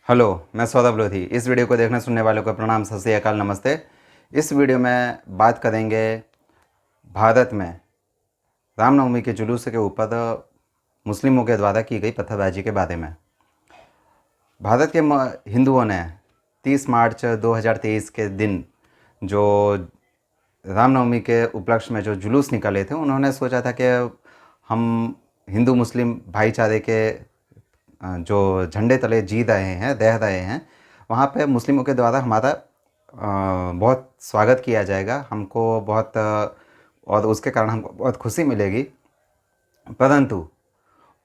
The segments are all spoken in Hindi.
हेलो, मैं सौरभ लोधी। इस वीडियो को देखने सुनने वालों को प्रणाम, सत श्री अकाल, नमस्ते। इस वीडियो में बात करेंगे भारत में रामनवमी के जुलूस के ऊपर मुस्लिमों के द्वारा की गई पत्थरबाजी के बारे में। भारत के हिंदुओं ने 30 मार्च 2023 के दिन जो रामनवमी के उपलक्ष्य में जो जुलूस निकाले थे, उन्होंने सोचा था कि हम हिंदू मुस्लिम भाईचारे के जो झंडे तले जी रहे हैं, रह रहे हैं, वहाँ पे मुस्लिमों के द्वारा हमारा बहुत स्वागत किया जाएगा, हमको बहुत और उसके कारण हमको बहुत खुशी मिलेगी। परंतु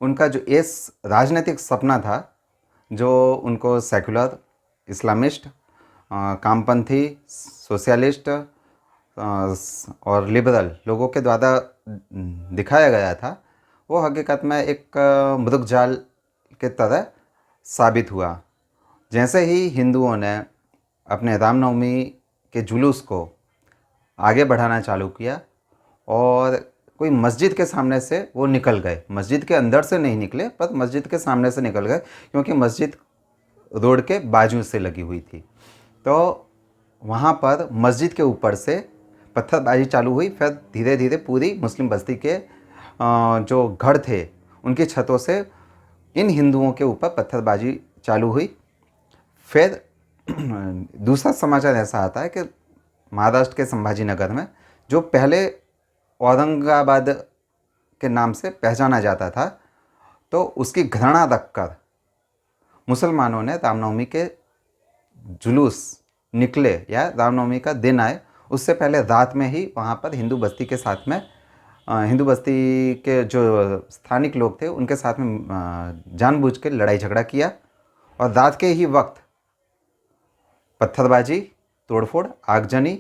उनका जो इस राजनीतिक सपना था, जो उनको सेकुलर, इस्लामिस्ट, कामपंथी, सोशलिस्ट और लिबरल लोगों के द्वारा दिखाया गया था, वो हकीकत में एक मृगजाल के तरह साबित हुआ। जैसे ही हिंदुओं ने अपने रामनवमी के जुलूस को आगे बढ़ाना चालू किया और कोई मस्जिद के सामने से वो निकल गए, मस्जिद के अंदर से नहीं निकले पर मस्जिद के सामने से निकल गए, क्योंकि मस्जिद रोड के बाजू से लगी हुई थी। तो वहाँ पर मस्जिद के ऊपर से पत्थरबाजी चालू हुई। फिर धीरे धीरे पूरी मुस्लिम बस्ती के जो घर थे उनकी छतों से इन हिंदुओं के ऊपर पत्थरबाजी चालू हुई। फिर दूसरा समाचार ऐसा आता है कि महाराष्ट्र के संभाजी नगर में, जो पहले औरंगाबाद के नाम से पहचाना जाता था, तो उसकी घृणा रखकर मुसलमानों ने रामनवमी के जुलूस निकले या रामनवमी का दिन आए, उससे पहले रात में ही वहाँ पर हिंदू बस्ती के साथ में हिंदू बस्ती के जो स्थानिक लोग थे उनके साथ में जानबूझ के लड़ाई झगड़ा किया और रात के ही वक्त पत्थरबाजी, तोड़फोड़, आगजनी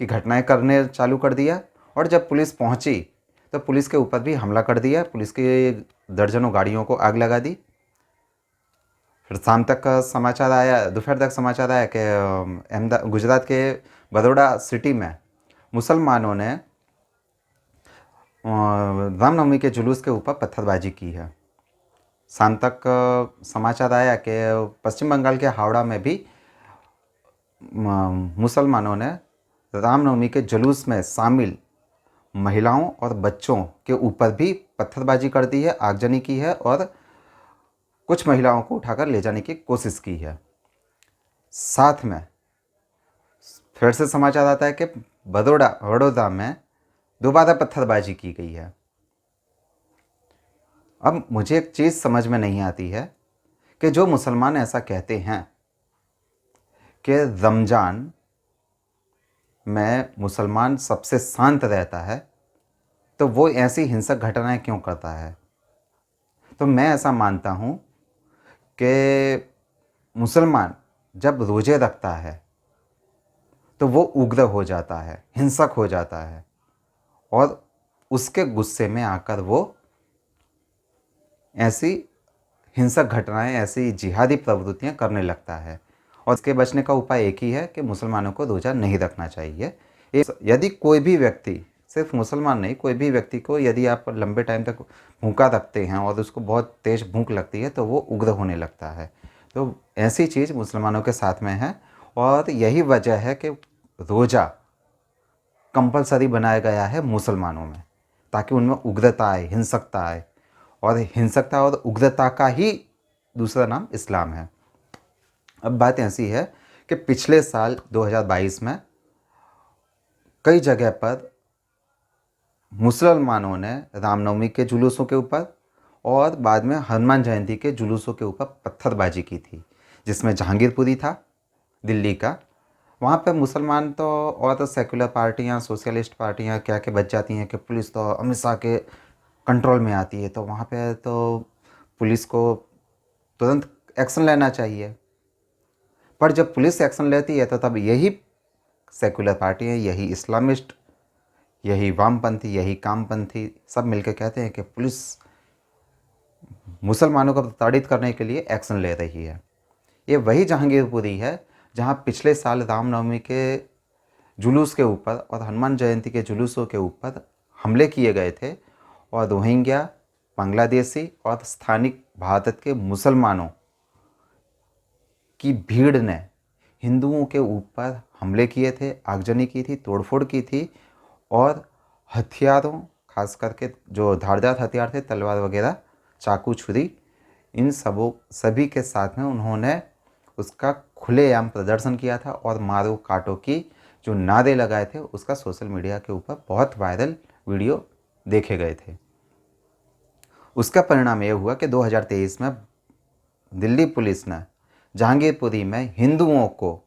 की घटनाएं करने चालू कर दिया। और जब पुलिस पहुंची तो पुलिस के ऊपर भी हमला कर दिया, पुलिस की दर्जनों गाड़ियों को आग लगा दी। फिर शाम तक का समाचार आया, दोपहर तक समाचार आया कि गुजरात के बड़ौदा सिटी में मुसलमानों ने रामनवमी के जुलूस के ऊपर पत्थरबाजी की है। शाम तक समाचार आया कि पश्चिम बंगाल के हावड़ा में भी मुसलमानों ने रामनवमी के जुलूस में शामिल महिलाओं और बच्चों के ऊपर भी पत्थरबाजी कर दी है, आगजनी की है और कुछ महिलाओं को उठाकर ले जाने की कोशिश की है। साथ में फिर से समाचार आता है कि बड़ौदा में दोबारा पत्थरबाजी की गई है। अब मुझे एक चीज़ समझ में नहीं आती है कि जो मुसलमान ऐसा कहते हैं कि रमज़ान में मुसलमान सबसे शांत रहता है, तो वो ऐसी हिंसक घटनाएं क्यों करता है। तो मैं ऐसा मानता हूँ कि मुसलमान जब रोज़े रखता है तो वो उग्र हो जाता है, हिंसक हो जाता है और उसके गुस्से में आकर वो ऐसी हिंसक घटनाएं, ऐसी जिहादी प्रवृत्तियां करने लगता है। और इसके बचने का उपाय एक ही है कि मुसलमानों को रोज़ा नहीं रखना चाहिए। यदि कोई भी व्यक्ति, सिर्फ मुसलमान नहीं, कोई भी व्यक्ति को यदि आप लंबे टाइम तक भूखा रखते हैं और उसको बहुत तेज़ भूख लगती है तो वो उग्र होने लगता है। तो ऐसी चीज़ मुसलमानों के साथ में है और यही वजह है कि रोज़ा कंपलसरी बनाया गया है मुसलमानों में, ताकि उनमें उग्रता आए, हिंसकता आए। और हिंसकता और उग्रता का ही दूसरा नाम इस्लाम है। अब बात ऐसी है कि पिछले साल 2022 में कई जगह पर मुसलमानों ने रामनवमी के जुलूसों के ऊपर और बाद में हनुमान जयंती के जुलूसों के ऊपर पत्थरबाजी की थी, जिसमें जहांगीरपुरी था दिल्ली का। वहाँ पर मुसलमान तो और तो सेकुलर पार्टियाँ, सोशलिस्ट पार्टियाँ क्या के बच जाती हैं कि पुलिस तो हमेशा के कंट्रोल में आती है, तो वहाँ पे तो पुलिस को तुरंत एक्शन लेना चाहिए। पर जब पुलिस एक्शन लेती है तो तब यही सेकुलर पार्टियाँ, यही इस्लामिस्ट, यही वामपंथी, यही कामपंथी सब मिलकर कहते हैं कि पुलिस मुसलमानों को प्रताड़ित करने के लिए एक्शन ले रही है। ये वही जहांगीरपुरी है जहाँ पिछले साल रामनवमी के जुलूस के ऊपर और हनुमान जयंती के जुलूसों के ऊपर हमले किए गए थे और रोहिंग्या, बांग्लादेशी और स्थानिक भारत के मुसलमानों की भीड़ ने हिंदुओं के ऊपर हमले किए थे, आगजनी की थी, तोड़फोड़ की थी और हथियारों, खास करके जो धारदार हथियार थे, तलवार वगैरह, चाकू, छुरी, इन सभी के साथ में उन्होंने उसका खुलेआम प्रदर्शन किया था और मारो काटो की जो नारे लगाए थे उसका सोशल मीडिया के ऊपर बहुत वायरल वीडियो देखे गए थे। उसका परिणाम यह हुआ कि 2023 में दिल्ली पुलिस ने जहांगीरपुरी में हिंदुओं को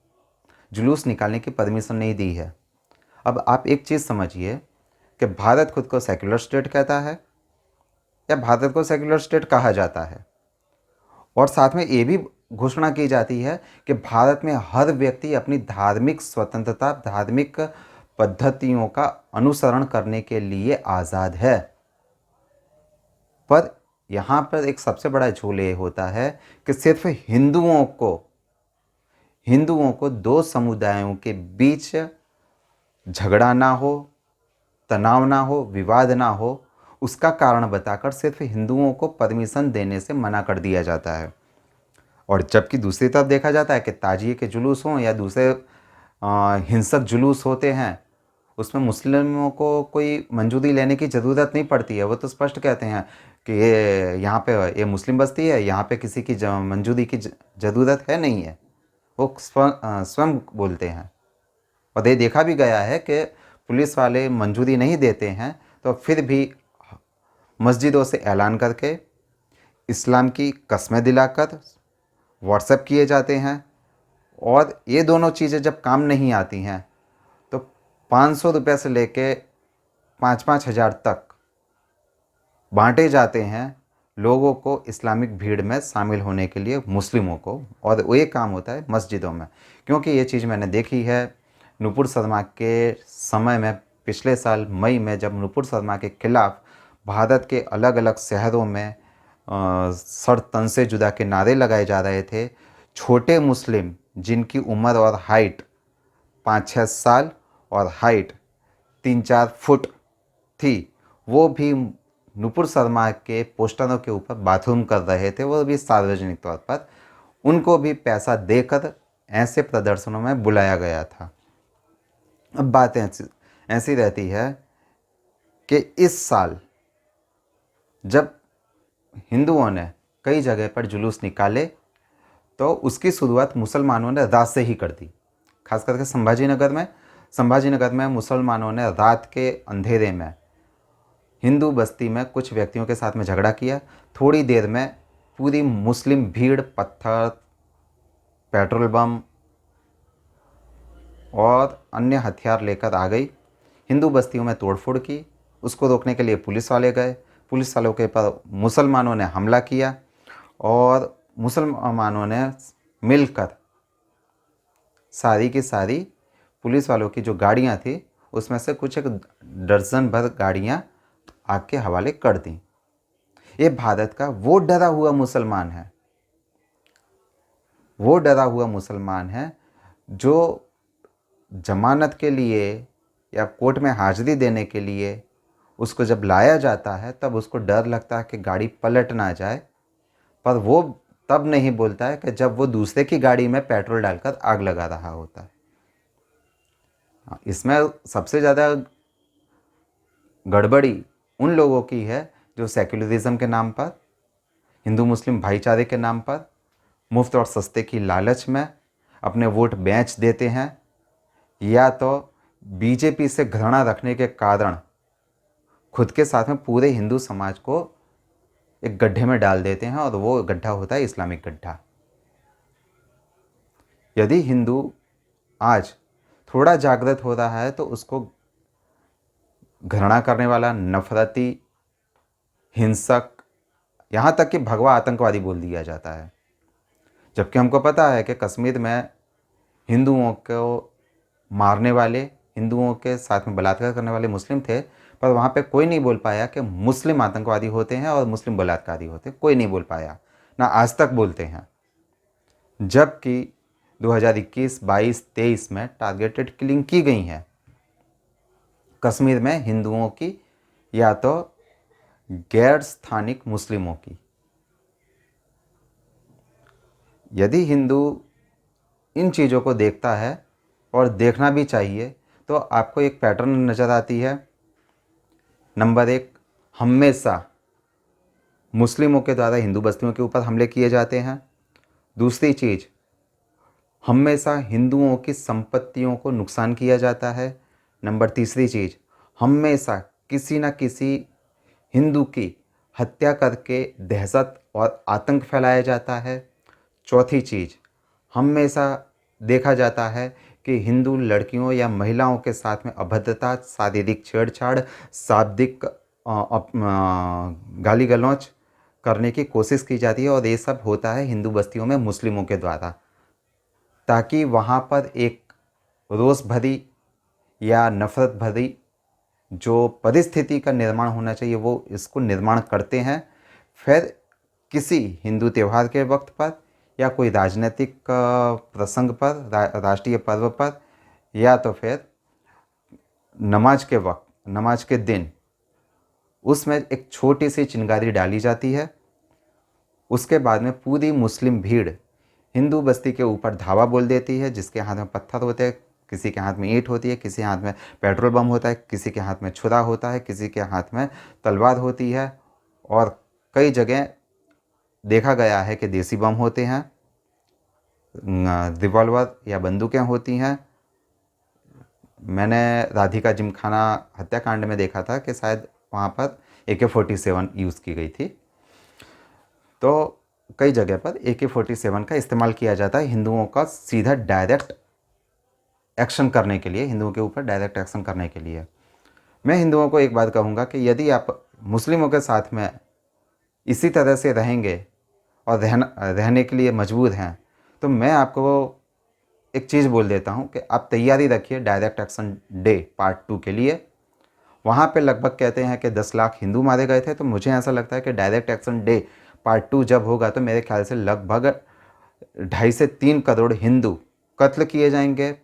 जुलूस निकालने की परमिशन नहीं दी है। अब आप एक चीज़ समझिए कि भारत खुद को सेक्युलर स्टेट कहता है या भारत को सेक्युलर स्टेट कहा जाता है, और साथ में ये भी घोषणा की जाती है कि भारत में हर व्यक्ति अपनी धार्मिक स्वतंत्रता, धार्मिक पद्धतियों का अनुसरण करने के लिए आज़ाद है। पर यहाँ पर एक सबसे बड़ा झोल ये होता है कि सिर्फ हिंदुओं को दो समुदायों के बीच झगड़ा ना हो, तनाव ना हो, विवाद ना हो, उसका कारण बताकर सिर्फ हिंदुओं को परमिशन देने से मना कर दिया जाता है। और जबकि दूसरी तरफ देखा जाता है कि ताजिए के जुलूस हों या दूसरे हिंसक जुलूस होते हैं, उसमें मुस्लिमों को कोई मंजूरी लेने की ज़रूरत नहीं पड़ती है। वो तो स्पष्ट कहते हैं कि ये यहाँ पे ये मुस्लिम बस्ती है, यहाँ पे किसी की मंजूरी की ज़रूरत है नहीं है, वो स्वयं बोलते हैं। और ये देखा भी गया है कि पुलिस वाले मंजूरी नहीं देते हैं तो फिर भी मस्जिदों से ऐलान करके इस्लाम की कस्में दिलाकर व्हाट्सएप किए जाते हैं, और ये दोनों चीज़ें जब काम नहीं आती हैं तो 500 रुपये से लेके 5-5 हज़ार तक बांटे जाते हैं लोगों को इस्लामिक भीड़ में शामिल होने के लिए, मुस्लिमों को। और वो ये काम होता है मस्जिदों में, क्योंकि ये चीज़ मैंने देखी है नुपुर शर्मा के समय में। पिछले साल मई में जब नुपुर शर्मा के खिलाफ़ भारत के अलग अलग शहरों में सर तन से जुदा के नारे लगाए जा रहे थे, छोटे मुस्लिम जिनकी उम्र और हाइट 5-6 साल और हाइट 3-4 फुट थी, वो भी नुपुर शर्मा के पोस्टरों के ऊपर बाथरूम कर रहे थे, वो भी सार्वजनिक तौर पर। उनको भी पैसा देकर ऐसे प्रदर्शनों में बुलाया गया था। अब बात ऐसी रहती है कि इस साल जब हिंदुओं ने कई जगह पर जुलूस निकाले तो उसकी शुरुआत मुसलमानों ने रात से ही कर दी। खास करके संभाजीनगर में मुसलमानों ने रात के अंधेरे में हिंदू बस्ती में कुछ व्यक्तियों के साथ में झगड़ा किया। थोड़ी देर में पूरी मुस्लिम भीड़ पत्थर, पेट्रोल बम और अन्य हथियार लेकर आ गई, हिंदू बस्तियों में तोड़फोड़ की। उसको रोकने के लिए पुलिस वाले गए, पुलिस वालों के पर मुसलमानों ने हमला किया और मुसलमानों ने मिलकर सारी की सारी पुलिस वालों की जो गाड़ियां थी उसमें से कुछ एक दर्जन भर गाड़ियां आग के हवाले कर दी। ये भारत का वो डरा हुआ मुसलमान है जो जमानत के लिए या कोर्ट में हाजिरी देने के लिए उसको जब लाया जाता है तब उसको डर लगता है कि गाड़ी पलट ना जाए, पर वो तब नहीं बोलता है कि जब वो दूसरे की गाड़ी में पेट्रोल डालकर आग लगा रहा होता है। इसमें सबसे ज़्यादा गड़बड़ी उन लोगों की है जो सेक्युलरिज्म के नाम पर, हिंदू मुस्लिम भाईचारे के नाम पर, मुफ्त और सस्ते की लालच में अपने वोट बेच देते हैं, या तो बीजेपी से घृणा रखने के कारण खुद के साथ में पूरे हिंदू समाज को एक गड्ढे में डाल देते हैं, और वो गड्ढा होता है इस्लामिक गड्ढा। यदि हिंदू आज थोड़ा जागृत हो रहा है तो उसको घृणा करने वाला, नफरती, हिंसक, यहाँ तक कि भगवा आतंकवादी बोल दिया जाता है। जबकि हमको पता है कि कश्मीर में हिंदुओं को मारने वाले, हिंदुओं के साथ में बलात्कार करने वाले मुस्लिम थे, पर वहाँ पे कोई नहीं बोल पाया कि मुस्लिम आतंकवादी होते हैं और मुस्लिम बलात्कारी होते हैं। कोई नहीं बोल पाया, ना आज तक बोलते हैं। जबकि 2021, 22, 23 में टारगेटेड किलिंग की गई हैं कश्मीर में हिंदुओं की या तो गैर स्थानिक मुस्लिमों की। यदि हिंदू इन चीज़ों को देखता है और देखना भी चाहिए तो आपको एक पैटर्न नज़र आती है। नंबर 1, हमेशा मुस्लिमों के द्वारा हिंदू बस्तियों के ऊपर हमले किए जाते हैं। दूसरी चीज़, हमेशा हिंदुओं की संपत्तियों को नुकसान किया जाता है। नंबर तीसरी चीज़, हमेशा किसी न किसी हिंदू की हत्या करके दहशत और आतंक फैलाया जाता है। चौथी चीज़, हमेशा देखा जाता है कि हिंदू लड़कियों या महिलाओं के साथ में अभद्रता, शारीरिक छेड़छाड़, शाब्दिक गाली गलौच करने की कोशिश की जाती है और ये सब होता है हिंदू बस्तियों में मुस्लिमों के द्वारा, ताकि वहाँ पर एक रोष भरी या नफ़रत भरी जो परिस्थिति का निर्माण होना चाहिए वो इसको निर्माण करते हैं। फिर किसी हिंदू त्यौहार के वक्त पर या कोई राजनीतिक प्रसंग पर, राष्ट्रीय पर्व पर, या तो फिर नमाज के वक्त, नमाज के दिन उसमें एक छोटी सी चिंगारी डाली जाती है। उसके बाद में पूरी मुस्लिम भीड़ हिंदू बस्ती के ऊपर धावा बोल देती है। जिसके हाथ में पत्थर होते हैं, किसी के हाथ में ईंट होती है, किसी हाथ में पेट्रोल बम होता है, किसी के हाथ में छुरा होता है, किसी के हाथ में तलवार होती है और कई जगह देखा गया है कि देसी बम होते हैं, रिवॉल्वर या बंदूकें होती हैं। मैंने राधिका जिमखाना हत्याकांड में देखा था कि शायद वहाँ पर AK-47 यूज़ की गई थी। तो कई जगह पर AK-47 का इस्तेमाल किया जाता है हिंदुओं का सीधा डायरेक्ट एक्शन करने के लिए, हिंदुओं के ऊपर डायरेक्ट एक्शन करने के लिए। मैं हिंदुओं को एक बात कहूँगा कि यदि आप मुस्लिमों के साथ में इसी तरह से रहेंगे और रहने के लिए मजबूर हैं, तो मैं आपको एक चीज़ बोल देता हूँ कि आप तैयारी रखिए डायरेक्ट एक्शन डे पार्ट 2 के लिए। वहाँ पे लगभग कहते हैं कि 10 लाख हिंदू मारे गए थे, तो मुझे ऐसा लगता है कि डायरेक्ट एक्शन डे पार्ट 2 जब होगा तो मेरे ख्याल से लगभग 2.5 से 3 करोड़ हिंदू कत्ल किए जाएंगे।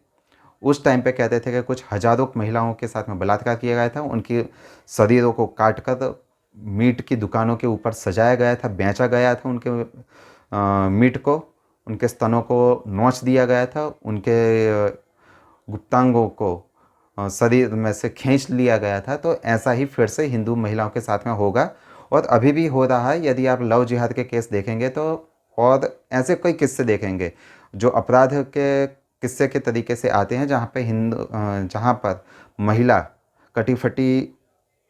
उस टाइम पे कहते थे कि कुछ हज़ारों महिलाओं के साथ में बलात्कार किया गया था, उनकी शरीरों को काट कर मीट की दुकानों के ऊपर सजाया गया था, बेचा गया था उनके मीट को, उनके स्तनों को नोच दिया गया था, उनके गुप्तांगों को शरीर में से खींच लिया गया था। तो ऐसा ही फिर से हिंदू महिलाओं के साथ में होगा और अभी भी हो रहा है। यदि आप लव जिहाद के केस देखेंगे तो और ऐसे कई किस्से देखेंगे जो अपराध के किस्से के तरीके से आते हैं, जहाँ पर महिला कटी फटी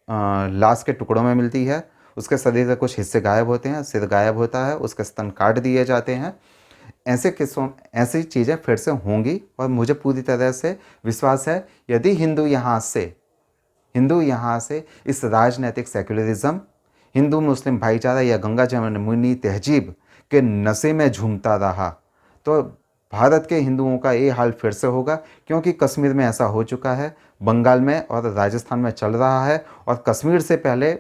लाश के टुकड़ों में मिलती है, उसके शरीर के कुछ हिस्से गायब होते हैं, सिर गायब होता है, उसके स्तन काट दिए जाते हैं। ऐसे किस्सों ऐसी चीज़ें फिर से होंगी और मुझे पूरी तरह से विश्वास है यदि हिंदू यहाँ से इस राजनीतिक सेक्युलरिज्म, हिंदू मुस्लिम भाईचारा या गंगा जमुनी तहजीब के नशे में झूमता रहा तो भारत के हिंदुओं का ये हाल फिर से होगा। क्योंकि कश्मीर में ऐसा हो चुका है, बंगाल में और राजस्थान में चल रहा है, और कश्मीर से पहले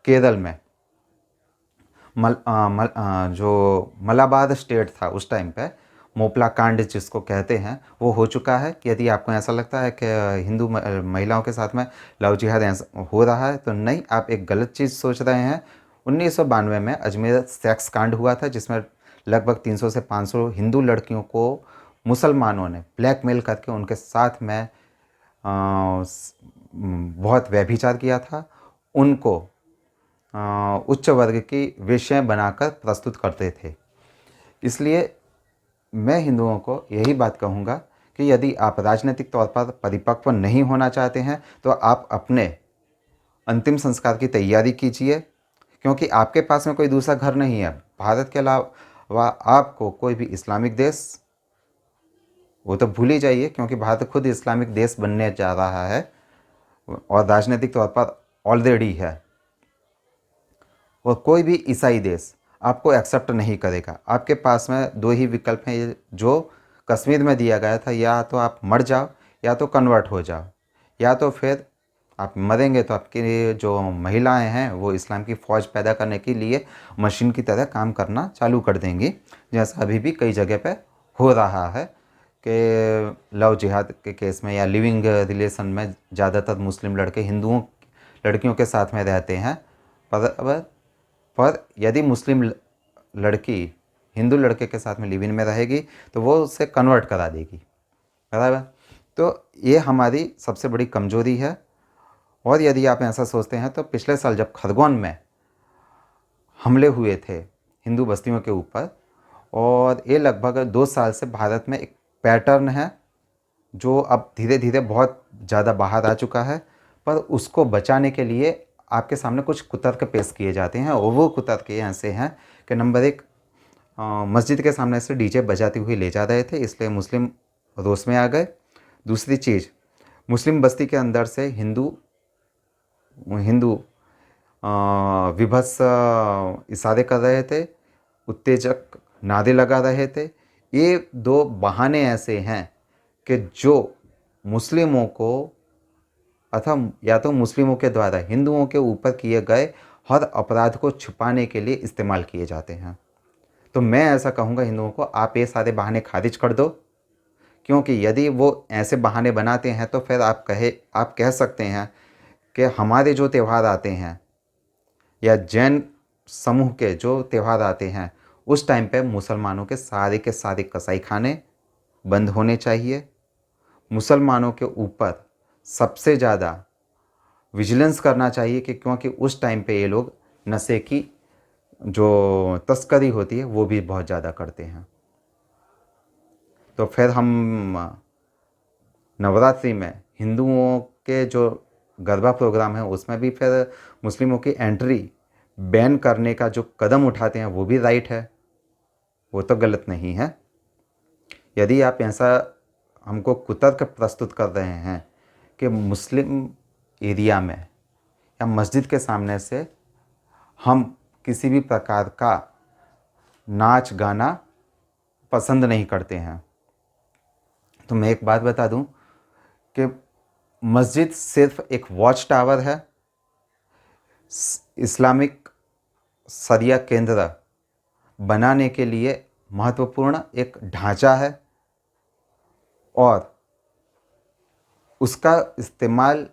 केरल में जो मलाबार स्टेट था उस टाइम पे, मोपला कांड जिसको कहते हैं, वो हो चुका है। कि यदि आपको ऐसा लगता है कि हिंदू महिलाओं के साथ में लव जिहाद हो रहा है तो नहीं, आप एक गलत चीज़ सोच रहे हैं। 1992 में अजमेर सेक्स कांड हुआ था जिसमें लगभग 300 से 500 हिंदू लड़कियों को मुसलमानों ने ब्लैकमेल करके उनके साथ में बहुत व्यभिचार किया था, उनको उच्च वर्ग की विषय बनाकर प्रस्तुत करते थे। इसलिए मैं हिंदुओं को यही बात कहूँगा कि यदि आप राजनीतिक तौर पर परिपक्व नहीं होना चाहते हैं तो आप अपने अंतिम संस्कार की तैयारी कीजिए, क्योंकि आपके पास में कोई दूसरा घर नहीं है। भारत के अलावा आपको कोई भी इस्लामिक देश, वो तो भूल ही जाइए, क्योंकि भारत खुद इस्लामिक देश बनने जा रहा है और राजनीतिक तौर पर ऑलरेडी है, और कोई भी ईसाई देश आपको एक्सेप्ट नहीं करेगा। आपके पास में दो ही विकल्प हैं जो कश्मीर में दिया गया था, या तो आप मर जाओ या तो कन्वर्ट हो जाओ, या तो फिर आप मरेंगे तो आपकी जो महिलाएं हैं वो इस्लाम की फ़ौज पैदा करने के लिए मशीन की तरह काम करना चालू कर देंगी, जैसा अभी भी कई जगह पे हो रहा है कि लव जिहाद के केस में या लिविंग रिलेशन में ज़्यादातर मुस्लिम लड़के हिंदुओं लड़कियों के साथ में रहते हैं। पर यदि मुस्लिम लड़की हिंदू लड़के के साथ में लिव इन में रहेगी तो वो उससे कन्वर्ट करा देगी, बराबर। तो ये हमारी सबसे बड़ी कमजोरी है। और यदि आप ऐसा सोचते हैं तो पिछले साल जब खरगोन में हमले हुए थे हिंदू बस्तियों के ऊपर, और ये लगभग 2 साल से भारत में एक पैटर्न है जो अब धीरे धीरे बहुत ज़्यादा बाहर आ चुका है, पर उसको बचाने के लिए आपके सामने कुछ कुतर्क पेश किए जाते हैं। और वो कुतर्क ऐसे हैं कि नंबर 1, मस्जिद के सामने से डीजे बजाते हुए ले जा रहे थे, इसलिए मुस्लिम रोष में आ गए। दूसरी चीज़, मुस्लिम बस्ती के अंदर से हिंदू हिंदू विभत्स इशारे कर रहे थे, उत्तेजक नारे लगा रहे थे। ये 2 बहाने ऐसे हैं कि जो मुस्लिमों को अथवा या तो मुस्लिमों के द्वारा हिंदुओं के ऊपर किए गए हर अपराध को छुपाने के लिए इस्तेमाल किए जाते हैं। तो मैं ऐसा कहूँगा हिंदुओं को, आप ये सारे बहाने खारिज कर दो, क्योंकि यदि वो ऐसे बहाने बनाते हैं तो फिर आप कह सकते हैं कि हमारे जो त्यौहार आते हैं या जैन समूह के जो त्यौहार आते हैं उस टाइम पे मुसलमानों के सारे कसाई खाने बंद होने चाहिए। मुसलमानों के ऊपर सबसे ज़्यादा विजिलेंस करना चाहिए कि क्योंकि उस टाइम पे ये लोग नशे की जो तस्करी होती है वो भी बहुत ज़्यादा करते हैं। तो फिर हम नवरात्रि में हिंदुओं के जो गरबा प्रोग्राम है उसमें भी फिर मुस्लिमों की एंट्री बैन करने का जो कदम उठाते हैं वो भी राइट है, वो तो गलत नहीं है। यदि आप ऐसा हमको कुतर्क प्रस्तुत कर रहे हैं कि मुस्लिम एरिया में या मस्जिद के सामने से हम किसी भी प्रकार का नाच गाना पसंद नहीं करते हैं, तो मैं एक बात बता दूं कि मस्जिद सिर्फ एक वॉच टावर है, इस्लामिक शरिया केंद्र बनाने के लिए महत्वपूर्ण एक ढांचा है, और उसका इस्तेमाल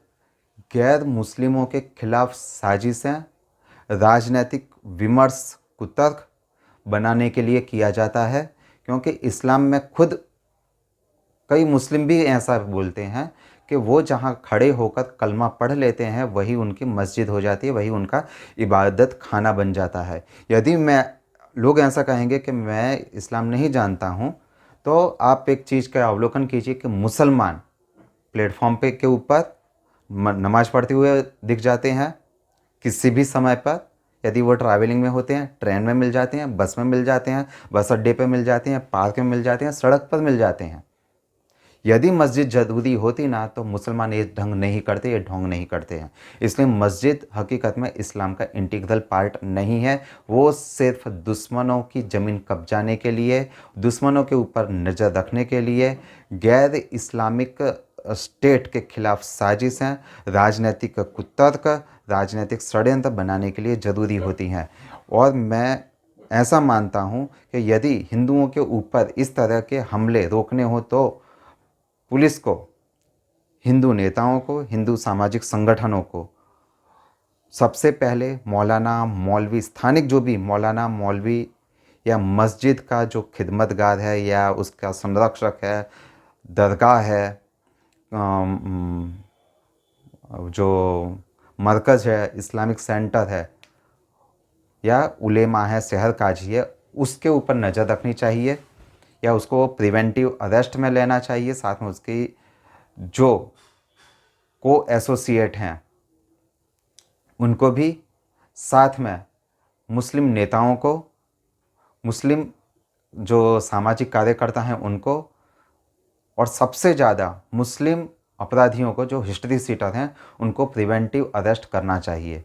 गैर मुस्लिमों के खिलाफ साजिशें, राजनीतिक विमर्श, कुतर्क बनाने के लिए किया जाता है। क्योंकि इस्लाम में खुद कई मुस्लिम भी ऐसा बोलते हैं कि वो जहाँ खड़े होकर कलमा पढ़ लेते हैं वही उनकी मस्जिद हो जाती है, वही उनका इबादत खाना बन जाता है। यदि लोग ऐसा कहेंगे कि मैं इस्लाम नहीं जानता हूँ, तो आप एक चीज़ का अवलोकन कीजिए कि मुसलमान प्लेटफॉर्म पे के ऊपर नमाज़ पढ़ते हुए दिख जाते हैं किसी भी समय पर। यदि वो ट्रैवलिंग में होते हैं, ट्रेन में मिल जाते हैं, बस में मिल जाते हैं, बस अड्डे पे मिल जाते हैं, पार्क में मिल जाते हैं, सड़क पर मिल जाते हैं। यदि मस्जिद ज़रूरी होती ना तो मुसलमान ये ढंग नहीं करते, ये ढोंग नहीं करते हैं। इसलिए मस्जिद हकीकत में इस्लाम का इंटीग्रल पार्ट नहीं है, वो सिर्फ दुश्मनों की ज़मीन कब्जाने के लिए, दुश्मनों के ऊपर नज़र रखने के लिए, गैर इस्लामिक स्टेट के खिलाफ साजिशें, राजनीतिक कुतर्क, राजनीतिक षड्यंत्र बनाने के लिए ज़रूरी होती हैं। और मैं ऐसा मानता हूँ कि यदि हिंदुओं के ऊपर इस तरह के हमले रोकने हो तो पुलिस को, हिंदू नेताओं को, हिंदू सामाजिक संगठनों को सबसे पहले मौलाना, मौलवी, स्थानिक जो भी मौलाना, मौलवी या मस्जिद का जो खिदमतगार है या उसका संरक्षक है, दरगाह है, जो मरकज़ है, इस्लामिक सेंटर है या उलेमा है, शहर काजी है, उसके ऊपर नज़र रखनी चाहिए या उसको प्रिवेंटिव अरेस्ट में लेना चाहिए। साथ में उसकी जो को एसोसिएट हैं उनको भी, साथ में मुस्लिम नेताओं को, मुस्लिम जो सामाजिक कार्यकर्ता हैं उनको, और सबसे ज़्यादा मुस्लिम अपराधियों को जो हिस्ट्री सीटर हैं उनको प्रिवेंटिव अरेस्ट करना चाहिए।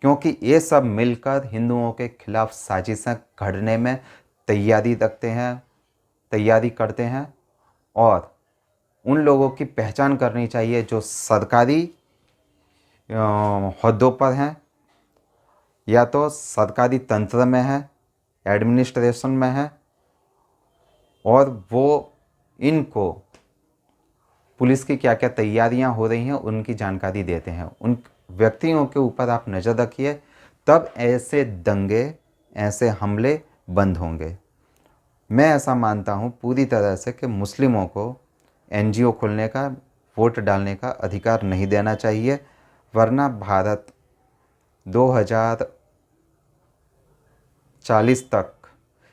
क्योंकि ये सब मिलकर हिंदुओं के खिलाफ साजिशें घड़ने में तैयारी करते हैं। और उन लोगों की पहचान करनी चाहिए जो सरकारी ओहदों पर हैं या तो सरकारी तंत्र में है, एडमिनिस्ट्रेशन में है, और वो इनको पुलिस की क्या क्या तैयारियां हो रही हैं उनकी जानकारी देते हैं। उन व्यक्तियों के ऊपर आप नज़र रखिए, तब ऐसे दंगे, ऐसे हमले बंद होंगे। मैं ऐसा मानता हूँ पूरी तरह से कि मुस्लिमों को एनजीओ खोलने का, वोट डालने का अधिकार नहीं देना चाहिए, वरना भारत 2040 तक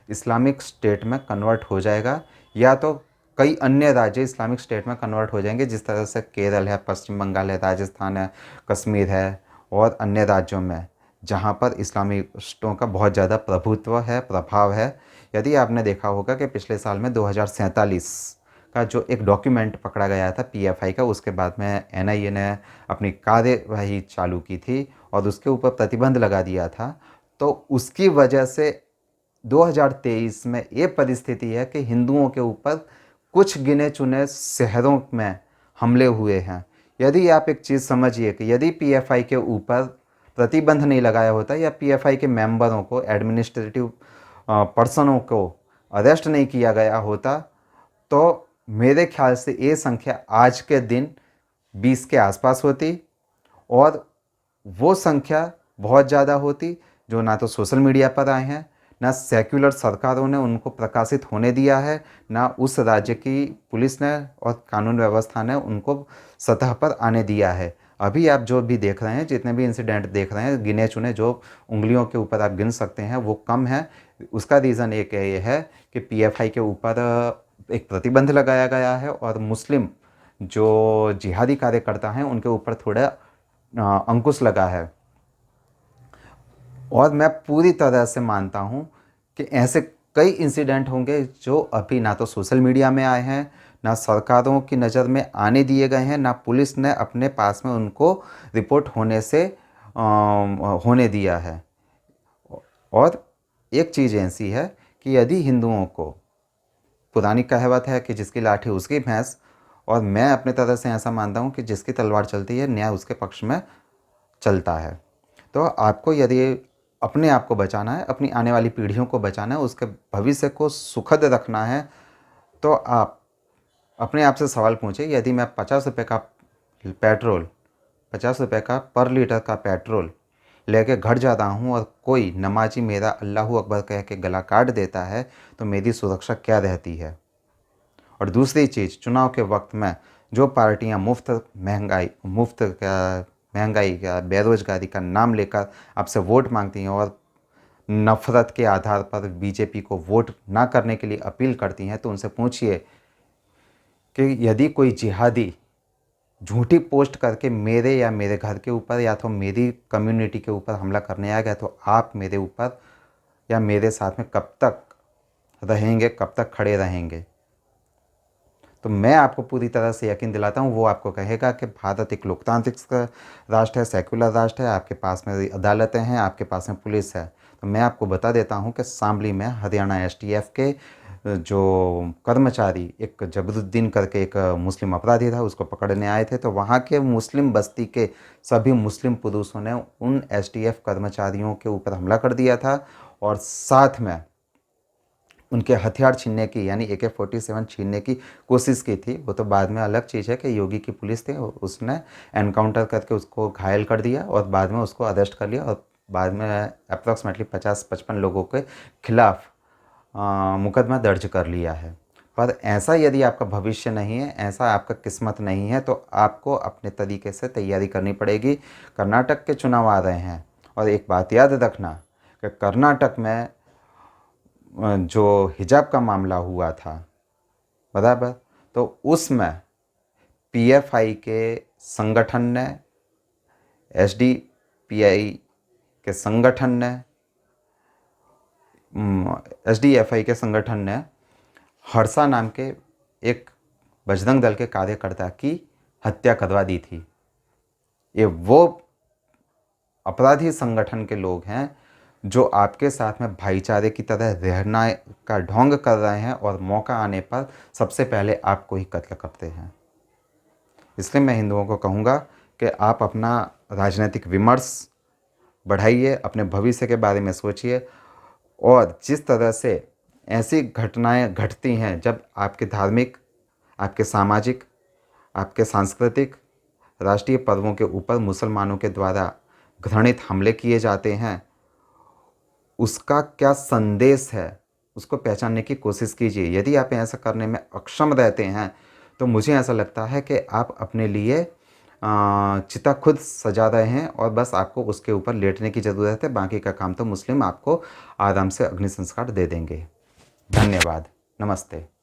इस्लामिक स्टेट में कन्वर्ट हो जाएगा, या तो कई अन्य राज्य इस्लामिक स्टेट में कन्वर्ट हो जाएंगे, जिस तरह से केरल है, पश्चिम बंगाल है, राजस्थान है, कश्मीर है और अन्य राज्यों में जहाँ पर इस्लामिस्टों का बहुत ज़्यादा प्रभुत्व है, प्रभाव है। यदि आपने देखा होगा कि पिछले साल में 2047 का जो एक डॉक्यूमेंट पकड़ा गया था पीएफआई का, उसके बाद में एनआईए ने अपनी कार्यवाही चालू की थी और उसके ऊपर प्रतिबंध लगा दिया था। तो उसकी वजह से 2023 में ये परिस्थिति है कि हिंदुओं के ऊपर कुछ गिने चुने शहरों में हमले हुए हैं। यदि आप एक चीज़ समझिए कि यदि पीएफआई के ऊपर प्रतिबंध नहीं लगाया होता या पीएफआई के मेंबरों को, एडमिनिस्ट्रेटिव पर्सनों को अरेस्ट नहीं किया गया होता, तो मेरे ख्याल से ये संख्या आज के दिन 20 के आसपास होती, और वो संख्या बहुत ज़्यादा होती जो ना तो सोशल मीडिया पर आए हैं, ना सेक्युलर सरकारों ने उनको प्रकाशित होने दिया है, ना उस राज्य की पुलिस ने और कानून व्यवस्था ने उनको सतह पर आने दिया है। अभी आप जो भी देख रहे हैं, जितने भी इंसिडेंट देख रहे हैं, गिने चुने जो उंगलियों के ऊपर आप गिन सकते हैं, वो कम है। उसका रीज़न एक ये है कि पीएफआई के ऊपर एक प्रतिबंध लगाया गया है और मुस्लिम जो जिहादी कार्यकर्ता हैं उनके ऊपर थोड़ा अंकुश लगा है। और मैं पूरी तरह से मानता हूँ कि ऐसे कई इंसिडेंट होंगे जो अभी ना तो सोशल मीडिया में आए हैं, ना सरकारों की नज़र में आने दिए गए हैं, ना पुलिस ने अपने पास में उनको रिपोर्ट होने दिया है। और एक चीज़ ऐसी है कि यदि हिंदुओं को, पुरानी कहावत है कि जिसकी लाठी उसकी भैंस, और मैं अपने तरह से ऐसा मानता हूँ कि जिसकी तलवार चलती है न्याय उसके पक्ष में चलता है। तो आपको यदि अपने आप को बचाना है, अपनी आने वाली पीढ़ियों को बचाना है, उसके भविष्य को सुखद रखना है, तो आप अपने आप से सवाल पूछिए, यदि मैं 50 रुपये का पेट्रोल, 50 रुपये का पर लीटर का पेट्रोल लेके घर जा रहा हूँ और कोई नमाजी मेरा अल्लाहू अकबर कह के गला काट देता है, तो मेरी सुरक्षा क्या रहती है। और दूसरी चीज़, चुनाव के वक्त में जो पार्टियां महंगाई का, बेरोजगारी का नाम लेकर आपसे वोट मांगती हैं और नफ़रत के आधार पर बीजेपी को वोट ना करने के लिए अपील करती हैं, तो उनसे पूछिए कि यदि कोई जिहादी झूठी पोस्ट करके मेरे या मेरे घर के ऊपर या तो मेरी कम्युनिटी के ऊपर हमला करने आ गया, तो आप मेरे ऊपर या मेरे साथ में कब तक रहेंगे, कब तक खड़े रहेंगे। तो मैं आपको पूरी तरह से यकीन दिलाता हूँ, वो आपको कहेगा कि भारत एक लोकतांत्रिक राष्ट्र है, सेक्युलर राष्ट्र है, आपके पास में अदालतें हैं, आपके पास में पुलिस है। तो मैं आपको बता देता हूँ कि शामली में हरियाणा एसटीएफ के जो कर्मचारी, एक जबरुद्दीन करके एक मुस्लिम अपराधी था, उसको पकड़ने आए थे, तो वहाँ के मुस्लिम बस्ती के सभी मुस्लिम पुरुषों ने उन एसटीएफ कर्मचारियों के ऊपर हमला कर दिया था और साथ में उनके हथियार छीनने की, यानी AK-47 छीनने की कोशिश की थी। वो तो बाद में अलग चीज़ है कि योगी की पुलिस थी, उसने एनकाउंटर करके उसको घायल कर दिया और बाद में उसको अरेस्ट कर लिया और बाद में अप्रॉक्सीमेटली 50-55 लोगों के खिलाफ मुकदमा दर्ज कर लिया है। पर ऐसा यदि आपका भविष्य नहीं है, ऐसा आपका किस्मत नहीं है, तो आपको अपने तरीके से तैयारी करनी पड़ेगी। कर्नाटक के चुनाव आ रहे हैं और एक बात याद रखना कि कर्नाटक में जो हिजाब का मामला हुआ था, बराबर, तो उसमें पीएफआई के संगठन ने, एसडीपीआई के संगठन ने, एसडीएफआई के संगठन ने हर्षा नाम के एक बजरंग दल के कार्यकर्ता की हत्या करवा दी थी। ये वो अपराधी संगठन के लोग हैं जो आपके साथ में भाईचारे की तरह रहना का ढोंग कर रहे हैं और मौका आने पर सबसे पहले आपको ही कत्ल करते हैं। इसलिए मैं हिंदुओं को कहूँगा कि आप अपना राजनीतिक विमर्श बढ़ाइए, अपने भविष्य के बारे में सोचिए, और जिस तरह से ऐसी घटनाएं घटती हैं जब आपके धार्मिक, आपके सामाजिक, आपके सांस्कृतिक, राष्ट्रीय पर्वों के ऊपर मुसलमानों के द्वारा घृणित हमले किए जाते हैं, उसका क्या संदेश है उसको पहचानने की कोशिश कीजिए। यदि आप ऐसा करने में अक्षम रहते हैं तो मुझे ऐसा लगता है कि आप अपने लिए चिता खुद सजा रहे हैं और बस आपको उसके ऊपर लेटने की ज़रूरत है। बाकी का काम तो मुस्लिम आपको आराम से अग्नि संस्कार दे देंगे। धन्यवाद। नमस्ते।